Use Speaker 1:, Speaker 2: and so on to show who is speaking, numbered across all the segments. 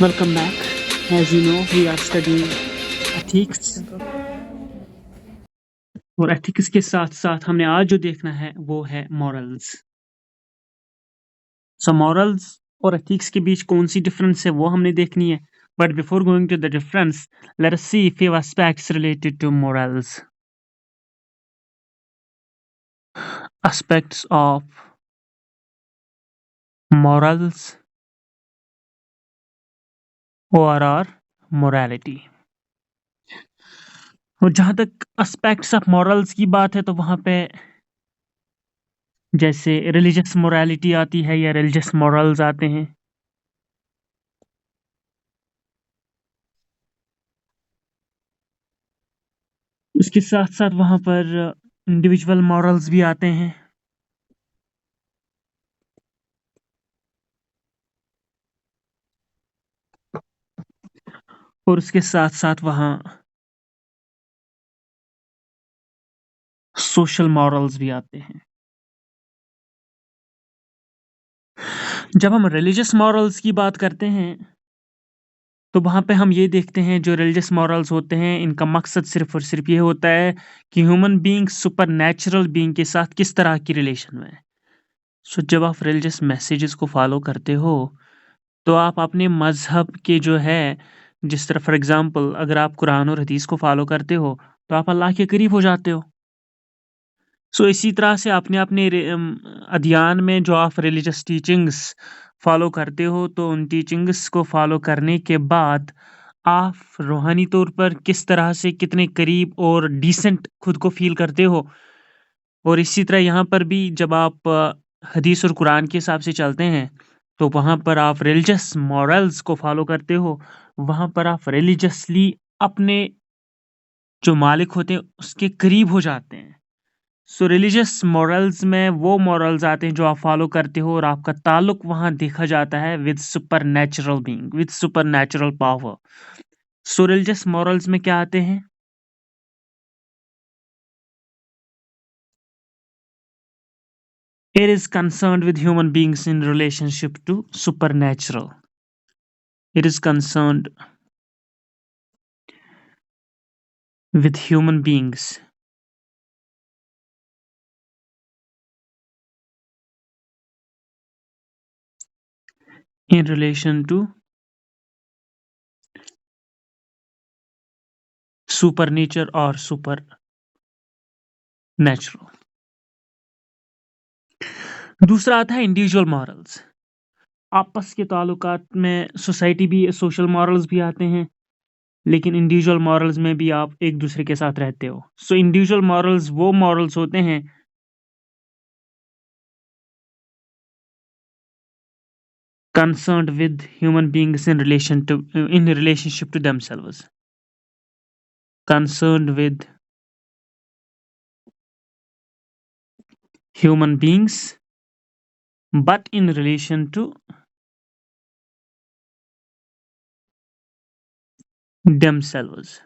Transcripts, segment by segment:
Speaker 1: Welcome back. As you know, we are studying ethics और ethics के साथ-साथ हमने आज जो देखना है वो है मॉरल्स। सो मॉरल्स और एथिक्स के बीच कौन-सी डिफरेंस है वो हमने देखनी है। But before going to the difference, let us see few aspects related to morals. Aspects of morals or morality. और जहाँ तक एस्पेक्ट्स ऑफ मॉरल्स की बात है तो वहाँ पे जैसे रिलीजियस मोरालिटी आती है या रिलीजियस मॉरल्स आते हैं। उसके साथ-साथ वहाँ पर इंडिविजुअल मॉरल्स भी आते हैं। और उसके साथ-साथ वहाँ सोशल मॉरल्स भी आते हैं। जब हम रिलीजियस मॉरल्स की बात करते हैं, तो वहाँ पे हम ये देखते हैं जो रिलीजियस मॉरल्स होते हैं, इनका मकसद सिर्फ़ और सिर्फ़ ये होता है कि ह्यूमन बीइंग सुपरनैचुरल बीइंग के साथ किस तरह की रिलेशन में है। सो जब आप रिलीजियस मैसेजेस को फ़ॉलो करते हो, तो आप अपने मज़हब के जो है जिस तरह फॉर एग्ज़ाम्पल अगर आप कुरान और हदीस को फ़ॉलो करते हो, तो आप अल्लाह के करीब हो जाते हो। सो इसी तरह से आपने अपने अध्ययन में जो आप रिलीजियस टीचिंग्स फॉलो करते हो तो उन टीचिंग्स को फॉलो करने के बाद आप रूहानी तौर पर किस तरह से कितने करीब और डिसेंट खुद को फील करते हो। और इसी तरह यहाँ पर भी जब आप हदीस और कुरान के हिसाब से चलते हैं तो वहाँ पर आप रिलीजियस मॉरल्स को फॉलो करते हो। वहाँ पर आप रिलीजियसली अपने जो मालिक होते हैं उसके करीब हो जाते हैं। सो रिलीजियस मॉरल्स में वो मॉरल्स आते हैं जो आप फॉलो करते हो और आपका ताल्लुक वहाँ देखा जाता है with supernatural being, with supernatural power. So religious morals में क्या आते हैं? It is concerned with human beings in relationship to supernatural. It is concerned with human beings in relation to supernature or supernatural. दूसरा आता है individual morals. आपस के ताल्लुकात में सोसाइटी भी सोशल मॉरल्स भी आते हैं, लेकिन इंडिविजुअल मॉरल्स में भी आप एक दूसरे के साथ रहते हो। सो इंडिविजुअल मॉरल्स वो मॉरल्स होते हैं concerned with human beings in relationship to themselves. Concerned with human beings but in relation to themselves.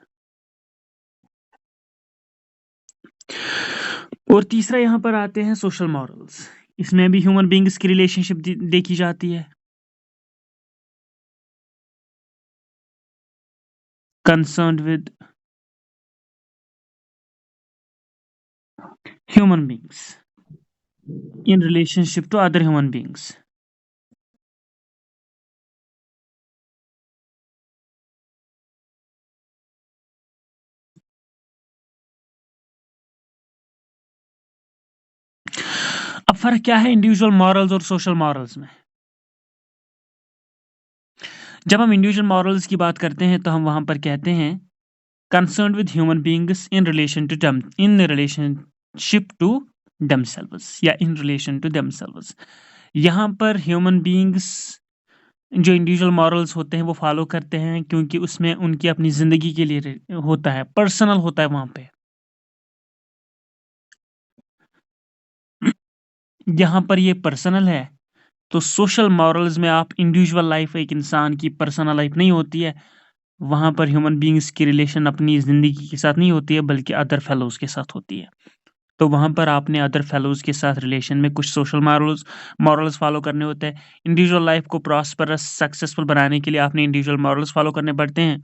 Speaker 1: और तीसरा यहाँ पर आते हैं सोशल मॉरल्स। इसमें भी ह्यूमन बीइंग्स की रिलेशनशिप देखी जाती है। Concerned with human beings in relationship to other human beings. अब फ़र्क क्या है इंडिविजुअल मॉरल्स और सोशल मॉरल्स में? जब हम इंडिविजुअल मॉरल्स की बात करते हैं तो हम वहाँ पर कहते हैं concerned with human beings in relationship to themselves या इन रिलेशन टू देमसेल्व्स। यहाँ पर ह्यूमन बीइंग्स जो इंडिविजुअल मॉरल्स होते हैं वो फॉलो करते हैं क्योंकि उसमें उनकी अपनी ज़िंदगी के लिए होता है, पर्सनल होता है वहाँ पे। यहाँ पर ये पर्सनल है, तो सोशल मॉरल्स में आप इंडिविजुअल लाइफ एक इंसान की पर्सनल लाइफ नहीं होती है, वहाँ पर ह्यूमन बीइंग्स की रिलेशन अपनी ज़िंदगी के साथ नहीं होती है बल्कि अदर फेलोज़ के साथ होती है। तो वहाँ पर आपने अदर फेलोज़ के साथ रिलेशन में कुछ सोशल मॉरल्स फ़ॉलो करने होते हैं। इंडिविजुअल लाइफ़ को प्रॉस्परस, सक्सेसफुल बनाने के लिए आपने इंडिविजुअल मॉरल्स फ़ॉलो करने पड़ते हैं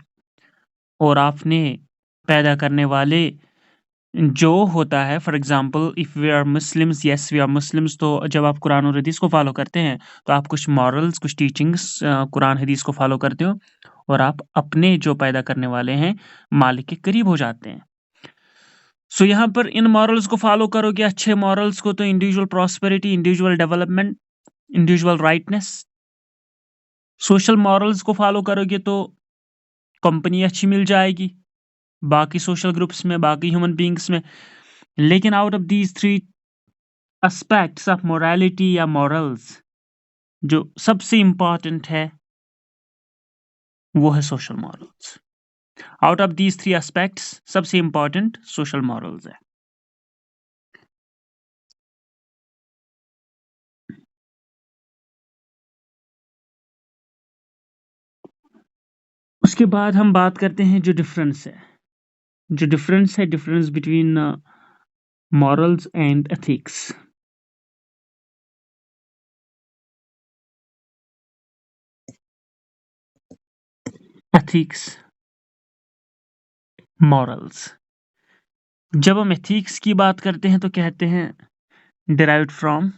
Speaker 1: और आपने पैदा करने वाले जो होता है for example if we are Muslims yes we are Muslims तो जब आप कुरान और हदीस को फ़ॉलो करते हैं, तो आप कुछ मॉरल्स, कुछ टीचिंग्स कुरान हदीस को फ़ॉलो करते हो और आप अपने जो पैदा करने वाले हैं, मालिक के करीब हो जाते हैं। सो यहाँ पर इन मॉरल्स को फ़ॉलो करोगे अच्छे मॉरल्स को तो individual prosperity, individual development, individual rightness, social morals को फ़ॉलो करोगे तो कंपनी अच्छी मिल जाएगी, बाकी सोशल ग्रुप्स में, बाकी ह्यूमन बीइंग्स में। लेकिन out of these 3 aspects of morality या मॉरल्स जो सबसे इम्पोर्टेंट है, वो है social morals. Out of these 3 aspects सबसे इम्पोर्टेंट सोशल मॉरल्स है। उसके बाद हम बात करते हैं जो डिफरेंस है। जो डिफरेंस है, difference between morals and ethics. Ethics, morals. जब हम एथिक्स की बात करते हैं तो कहते हैं derived from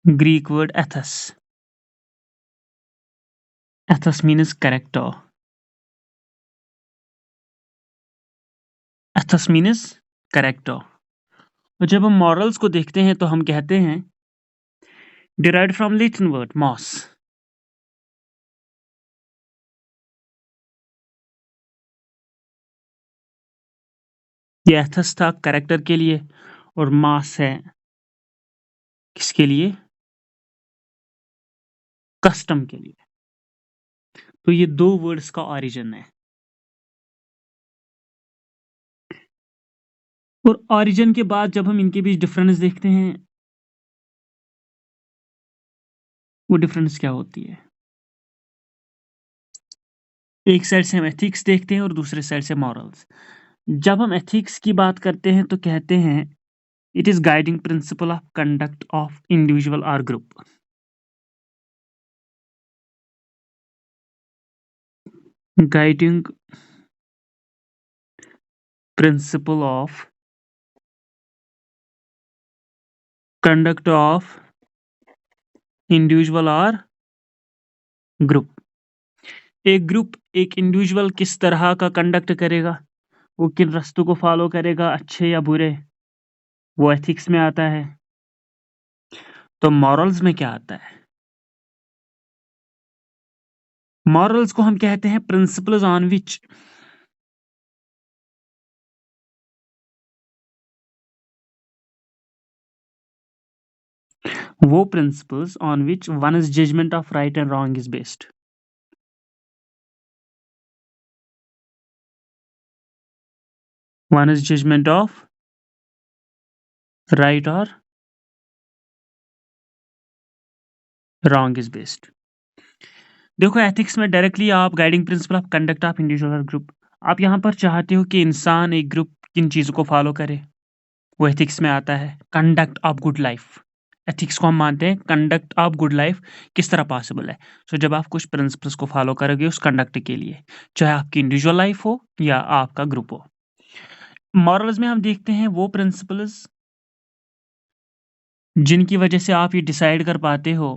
Speaker 1: Greek word ethos. Ethos means character. Ethos means character. और जब हम मॉरल्स को देखते हैं तो हम कहते हैं derived from Latin word mos. ये एथस था कैरेक्टर के लिए और मास है किसके लिए? कस्टम के लिए। तो ये 2 वर्ड्स का ओरिजिन है। और ओरिजिन के बाद जब हम इनके बीच डिफरेंस देखते हैं, वो डिफरेंस क्या होती है? एक साइड से हम एथिक्स देखते हैं और दूसरे साइड से मॉरल्स। जब हम एथिक्स की बात करते हैं तो कहते हैं it is guiding principle of conduct of individual और group. Guiding principle of conduct of individual और ग्रुप। एक ग्रुप एक इंडिविजुअल किस तरह का कंडक्ट करेगा, वो किन रास्तों को फॉलो करेगा, अच्छे या बुरे, वो एथिक्स में आता है। तो मॉरल्स में क्या आता है? मॉरल्स को हम कहते हैं प्रिंसिपल्स ऑन विच वो principles on which one is judgement of right and wrong is based. One is judgement of right और रॉन्ग इज बेस्ड। देखो एथिक्स में डायरेक्टली आप guiding principle of conduct of individual और group, आप यहाँ पर चाहते हो कि इंसान एक ग्रुप किन चीज़ों को फॉलो करे, वो एथिक्स में आता है। Conduct of good life, ethics को हम मानते हैं कंडक्ट ऑफ गुड लाइफ किस तरह पॉसिबल है। सो जब आप कुछ प्रिंसिपल्स को फॉलो करोगे उस कंडक्ट के लिए, चाहे आपकी इंडिविजुअल लाइफ हो या आपका ग्रुप हो। मॉरल्स में हम देखते हैं वो प्रिंसिपल्स जिनकी वजह से आप ये डिसाइड कर पाते हो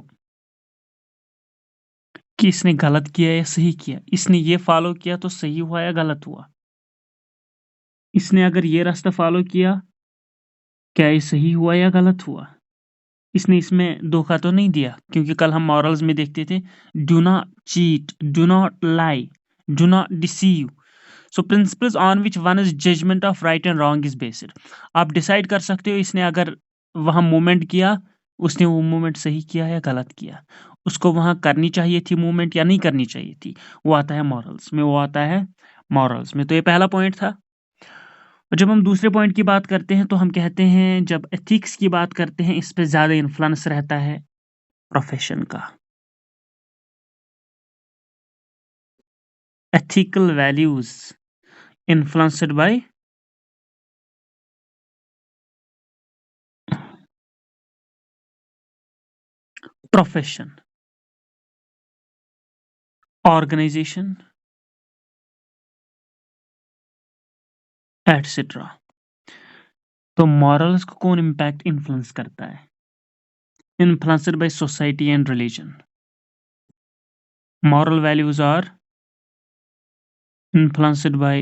Speaker 1: कि इसने गलत किया या सही किया, इसने ये फॉलो किया तो सही हुआ या गलत हुआ, इसने अगर ये रास्ता फॉलो किया क्या ये सही हुआ या गलत हुआ, इसने इसमें धोखा तो नहीं दिया। क्योंकि कल हम मॉरल्स में देखते थे do not cheat, do not lie, do not deceive. So principles on which one is judgement of right and wrong is based. आप डिसाइड कर सकते हो इसने अगर वहाँ मूवमेंट किया, उसने वो मूवमेंट सही किया या गलत किया, उसको वहाँ करनी चाहिए थी मूवमेंट या नहीं करनी चाहिए थी, वो आता है मॉरल्स में, वो आता है मॉरल्स में। तो ये पहला पॉइंट था। और जब हम दूसरे पॉइंट की बात करते हैं तो हम कहते हैं जब एथिक्स की बात करते हैं इस पे ज़्यादा इन्फ्लुएंस रहता है प्रोफेशन का। Ethical values influenced by profession, organisation, etcetera. तो मॉरल्स को कौन इम्पैक्ट इन्फ्लुएंस करता है? Influenced by society and religion. Moral values are influenced by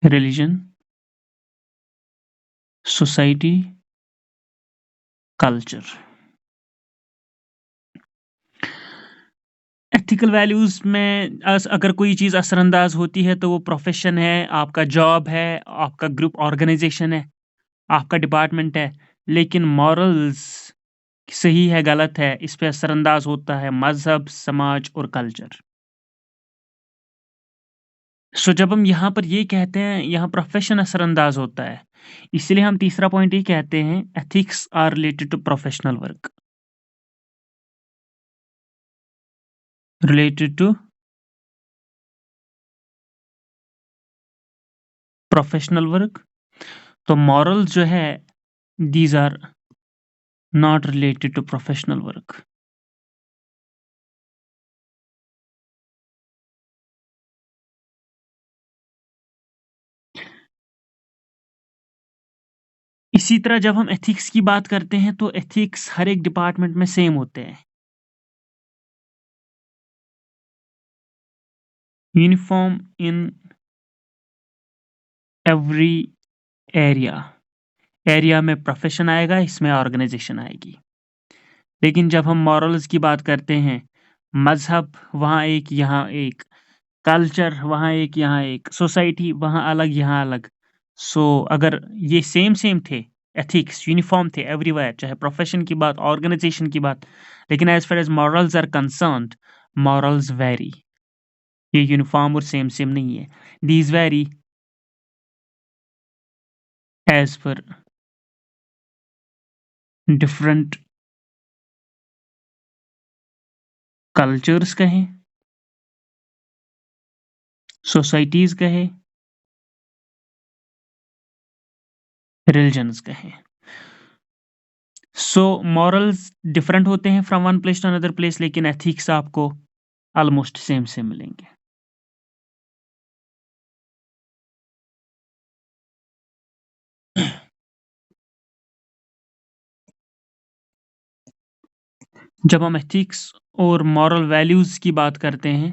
Speaker 1: religion, society, culture। Ethical values में अगर कोई चीज़ असरअंदाज होती है तो वो प्रोफेशन है, आपका जॉब है, आपका ग्रुप ऑर्गेनाइजेशन है, आपका डिपार्टमेंट है। लेकिन मॉरल्स सही है गलत है, इस पे असरअंदाज होता है मजहब, समाज और कल्चर। सो जब हम यहाँ पर ये कहते हैं, यहाँ प्रोफेशन असरअंदाज होता है, इसलिए हम तीसरा पॉइंट ये कहते हैं ethics are related to professional work. Related to professional work. तो मॉरल जो है, these are not related to professional work. इसी तरह जब हम एथिक्स की बात करते हैं तो एथिक्स हर एक डिपार्टमेंट में सेम होते हैं, uniform in every area. Area में प्रोफेशन आएगा, इसमें ऑर्गेनाइजेशन आएगी। लेकिन जब हम मॉरल्स की बात करते हैं, मजहब वहाँ एक, यहाँ एक, कल्चर वहाँ एक, यहाँ एक, सोसाइटी वहाँ अलग, यहाँ अलग। सो अगर ये सेम सेम थे, एथिक्स यूनिफॉर्म थे एवरीवेयर, चाहे प्रोफेशन की बात, ऑर्गेनाइजेशन की बात, लेकिन as far as morals are concerned, morals vary. ये यूनिफॉर्म और सेम सेम नहीं है। These vary as per different cultures कहें, सोसाइटीज कहें, रिलीजन्स कहें। सो मॉरल्स डिफरेंट होते हैं from one place to another place, लेकिन एथिक्स आपको ऑलमोस्ट सेम सेम मिलेंगे। जब हम एथिक्स और मॉरल वैल्यूज की बात करते हैं,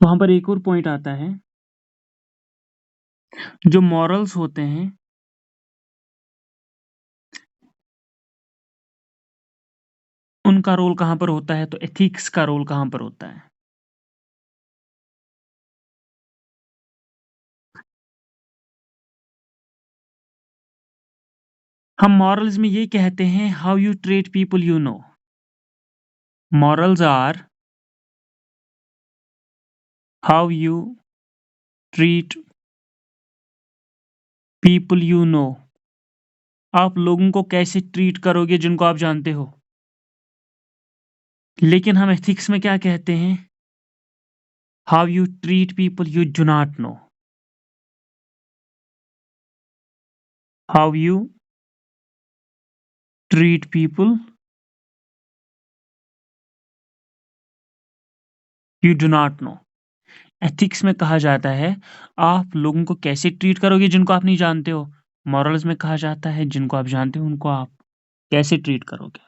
Speaker 1: वहां पर एक और पॉइंट आता है, जो मॉरल्स होते हैं उनका रोल कहाँ पर होता है, तो एथिक्स का रोल कहाँ पर होता है। हम मॉरल्स में ये कहते हैं how you treat people you know. Morals are how you treat people you know. आप लोगों को कैसे ट्रीट करोगे जिनको आप जानते हो। लेकिन हम एथिक्स में क्या कहते हैं, how you treat people you do not know. How you treat people you do not know. Ethics में कहा जाता है आप लोगों को कैसे ट्रीट करोगे जिनको आप नहीं जानते हो। मॉरल्स में कहा जाता है जिनको आप जानते हो उनको आप कैसे ट्रीट करोगे।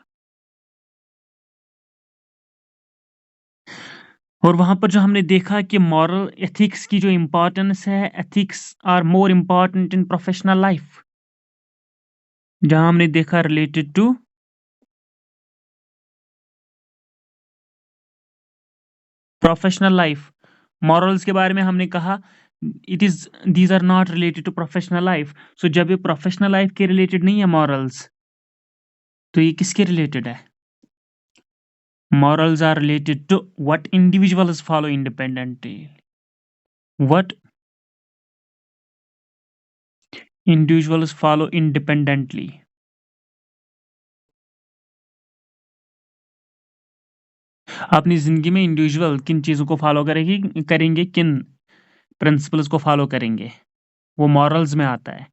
Speaker 1: और वहां पर जो हमने देखा कि मॉरल एथिक्स की जो इम्पोर्टेंस है, ethics are more important in professional life, जहां हमने देखा related to professional life. Morals के बारे में हमने कहा it is these are not related to professional life. So जब ये प्रोफेशनल लाइफ के रिलेटेड नहीं है मॉरल्स, तो ये किसके रिलेटेड है? Morals are related to what individuals follow independently. What individuals follow independently. अपनी ज़िंदगी में इंडिविजुअल किन चीज़ों को फॉलो करेंगे, किन प्रिंसिपल्स को फॉलो करेंगे, वो मॉरल्स में आता है।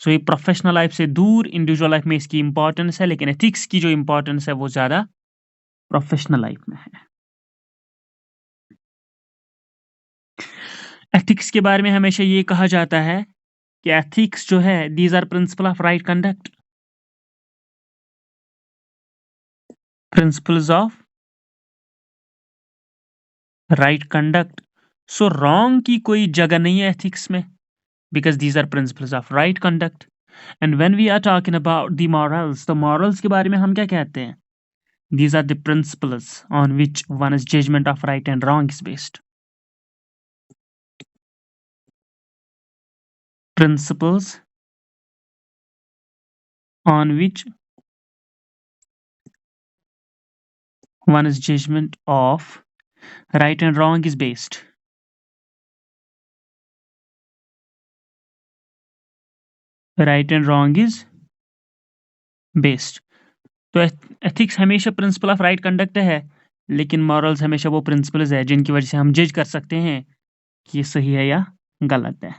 Speaker 1: सो ये प्रोफेशनल लाइफ से दूर इंडिविजुअल लाइफ में इसकी इम्पोर्टेंस है, लेकिन एथिक्स की जो इम्पोर्टेंस है वो ज़्यादा प्रोफेशनल लाइफ में है। एथिक्स के बारे में हमेशा ये कहा जाता है कि एथिक्स जो है these are principle of right conduct, principles of right conduct. So wrong की कोई जगह नहीं है एथिक्स में, because these are principles of right conduct. And when we are talking about the morals, तो morals के बारे में हम क्या कहते हैं? These are the principles on which one's judgment of right and wrong is based. Principles on which one's judgment of right and wrong is based. Right and wrong is based. तो ethics हमेशा principal of right conduct है, लेकिन morals हमेशा वो principles है जिनकी वजह से हम जज कर सकते हैं कि ये सही है या गलत है।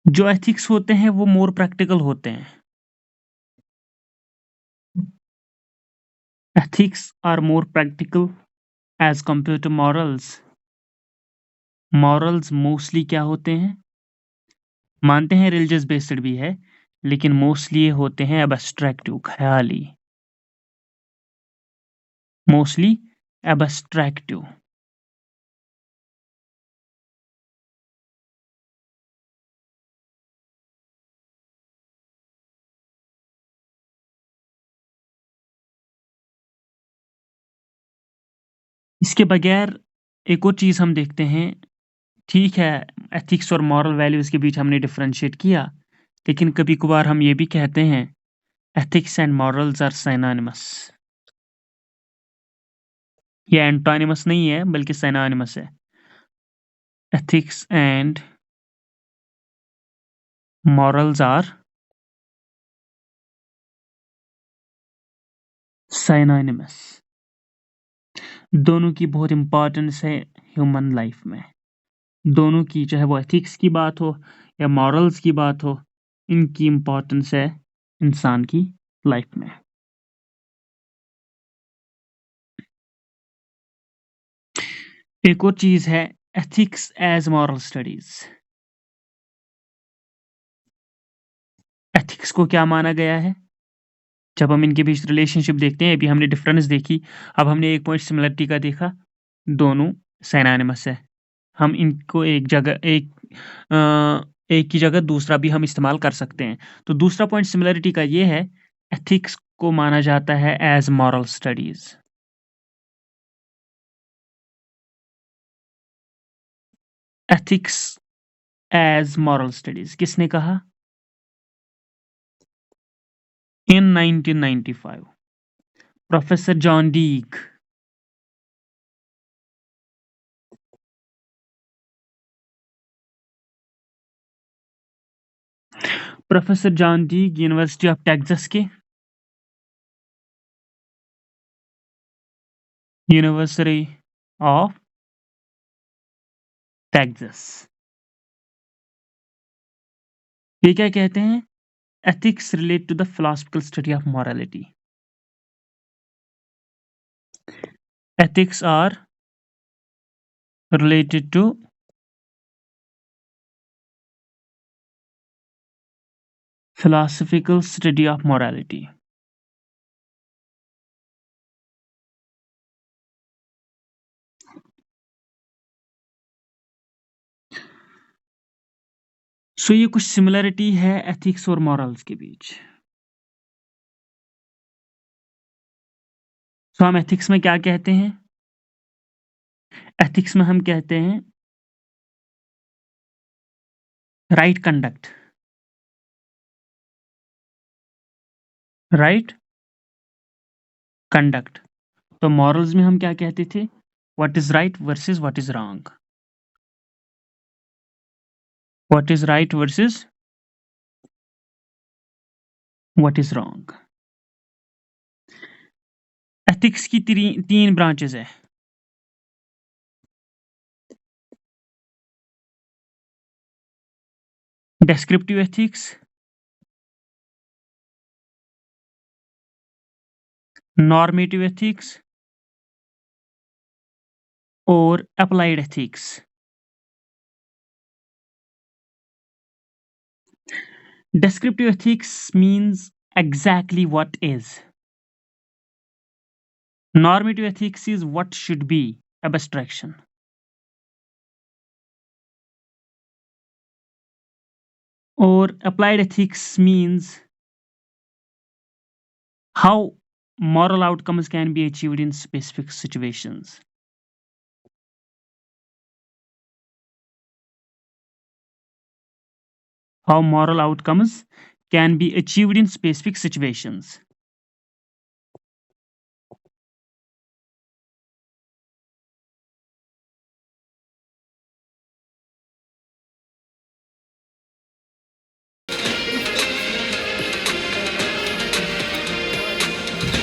Speaker 1: जो एथिक्स होते हैं वो मोर प्रैक्टिकल होते हैं। Ethics are more practical as compared to morals. Morals mostly क्या होते हैं? मानते हैं रिलीजियस बेस्ड भी है, लेकिन मोस्टली ये होते हैं एब्स्ट्रैक्टिव, ख्याली। मोस्टली एब्स्ट्रैक्टिव। इसके बगैर एक और चीज़ हम देखते हैं, ठीक है, एथिक्स और मॉरल वैल्यूज़ के बीच हमने डिफरेंशिएट किया, लेकिन कभी-कभार हम ये भी कहते हैं ethics and morals are synonymous. ये एंटोनिमस नहीं है बल्कि सिनोनिमस है। Ethics and morals are synonymous. दोनों की बहुत इम्पोर्टेंस है ह्यूमन लाइफ में। दोनों की, चाहे वो एथिक्स की बात हो या मॉरल्स की बात हो, इनकी इम्पोर्टेंस है इंसान की लाइफ में। एक और चीज़ है ethics as moral studies. Ethics को क्या माना गया है? जब हम इनके बीच रिलेशनशिप देखते हैं, अभी हमने डिफरेंस देखी, अब हमने एक पॉइंट सिमिलरिटी का देखा, दोनों सिनोनिमस है। हम इनको एक की जगह दूसरा भी हम इस्तेमाल कर सकते हैं। तो दूसरा पॉइंट सिमिलरिटी का ये है, एथिक्स को माना जाता है as moral studies. Ethics as moral studies किसने कहा? In 1995 professor John Deigh. Professor John Deigh University of Texas के यूनिवर्सिटी ऑफ टेक्सास। ये क्या कहते हैं? Ethics relate to the philosophical study of morality. Ethics are related to philosophical study of morality. So ये कुछ similarity है ethics और morals के बीच। सो हम एथिक्स में क्या कहते हैं? एथिक्स में हम कहते हैं राइट कंडक्ट, राइट कंडक्ट। तो मॉरल्स में हम क्या कहते थे? What is right versus what is wrong. What is right versus what is wrong. Ethics की 3 ब्रांचेस है। डेस्क्रिप्टिव एथिक्स, नॉर्मेटिव एथिक्स और applied ethics. Descriptive ethics means exactly what is. Normative ethics is what should be, abstraction. Or applied ethics means how moral outcomes can be achieved in specific situations. How moral outcomes can be achieved in specific situations.